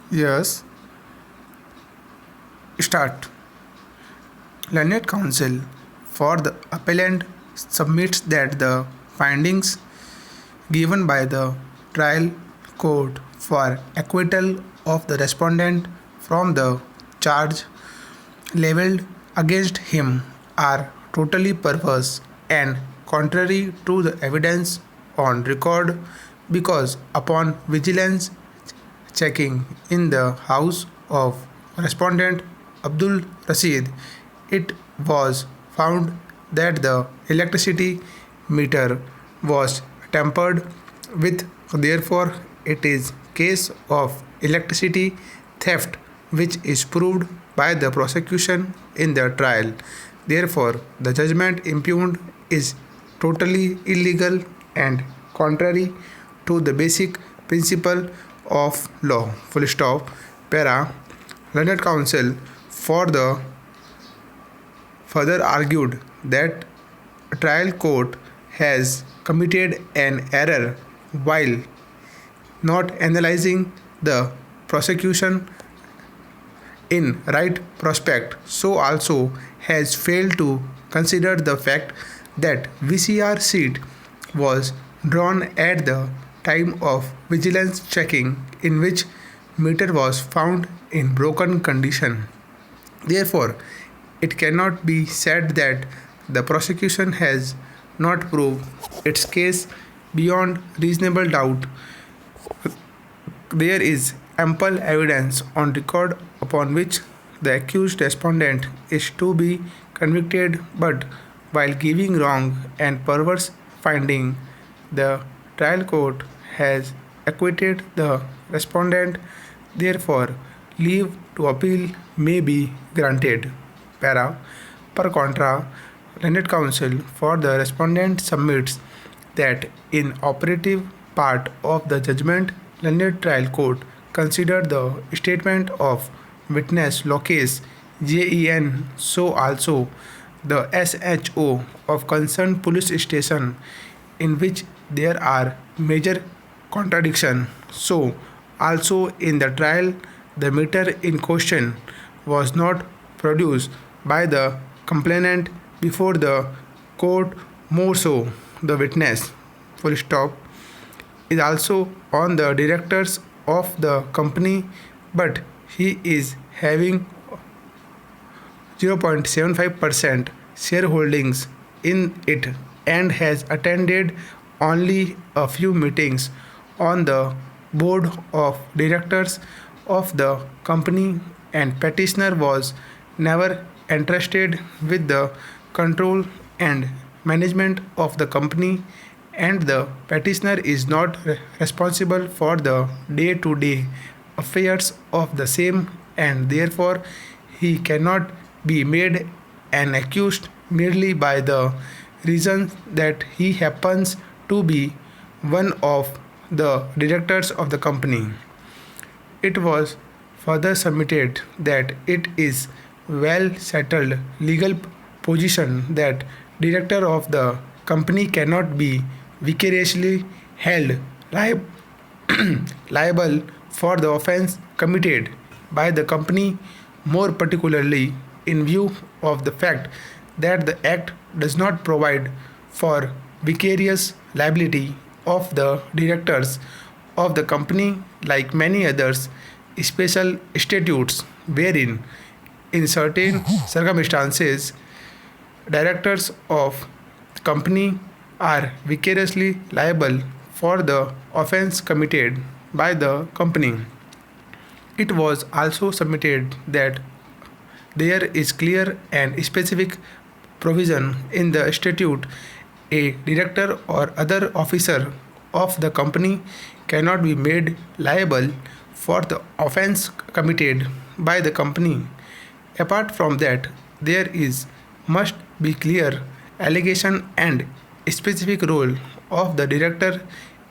Yes, start. Learned Counsel for the appellant submits that the findings given by the trial court for acquittal of the respondent from the charge leveled against him are totally perverse and contrary to the evidence on record because upon vigilance checking in the house of respondent Abdul Rashid, it was found that the electricity meter was tampered with. Therefore, it is case of electricity theft which is proved by the prosecution in the trial. Therefore, the judgment impugned is totally illegal and contrary to the basic principle of law. Full stop. Para. Learned counsel for the further argued that a trial court has committed an error while not analyzing the prosecution in right prospect, so also has failed to consider the fact that VCR sheet was drawn at the time of vigilance checking in which meter was found in broken condition. Therefore, it cannot be said that the prosecution has not proved its case beyond reasonable doubt. There is ample evidence on record upon which the accused respondent is to be convicted, but while giving wrong and perverse finding, the trial court has acquitted the respondent. Therefore, leave to appeal may be granted. Para. Per contra, learned counsel for the respondent submits that in operative part of the judgment, learned trial court considered the statement of witness Locase JEN, so also the SHO of concerned police station in which there are major contradiction. So also in the trial the meter in question was not produced by the complainant before the court, more so the witness full stop is also on the directors of the company, but he is having 0.75% shareholdings in it and has attended only a few meetings on the board of directors of the company, and petitioner was never entrusted with the control and management of the company, and the petitioner is not responsible for the day to day affairs of the same, and therefore he cannot be made an accused merely by the reason that he happens to be one of the directors of the company. It was further submitted that it is well settled legal position that director of the company cannot be vicariously held liable for the offense committed by the company, more particularly in view of the fact that the act does not provide for vicarious liability of the directors of the company like many others special statutes wherein in certain circumstances directors of company are vicariously liable for the offense committed by the company. It was also submitted that there is clear and specific provision in the statute a director or other officer of the company cannot be made liable for the offense committed by the company. Apart from that, there is must be clear allegation and specific role of the director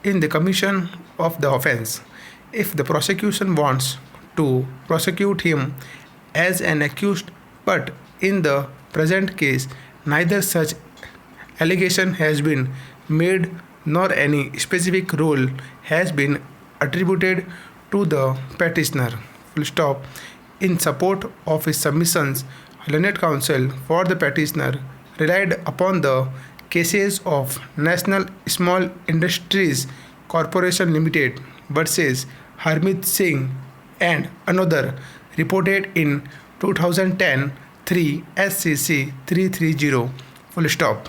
in the commission of the offense. If the prosecution wants to prosecute him as an accused, but in the present case neither such allegation has been made nor any specific role has been attributed to the petitioner. Full stop. In support of his submissions, Learned Counsel for the petitioner relied upon the cases of National Small Industries Corporation Limited versus Harmeet Singh and another reported in 2010 3 SCC 330. Full stop.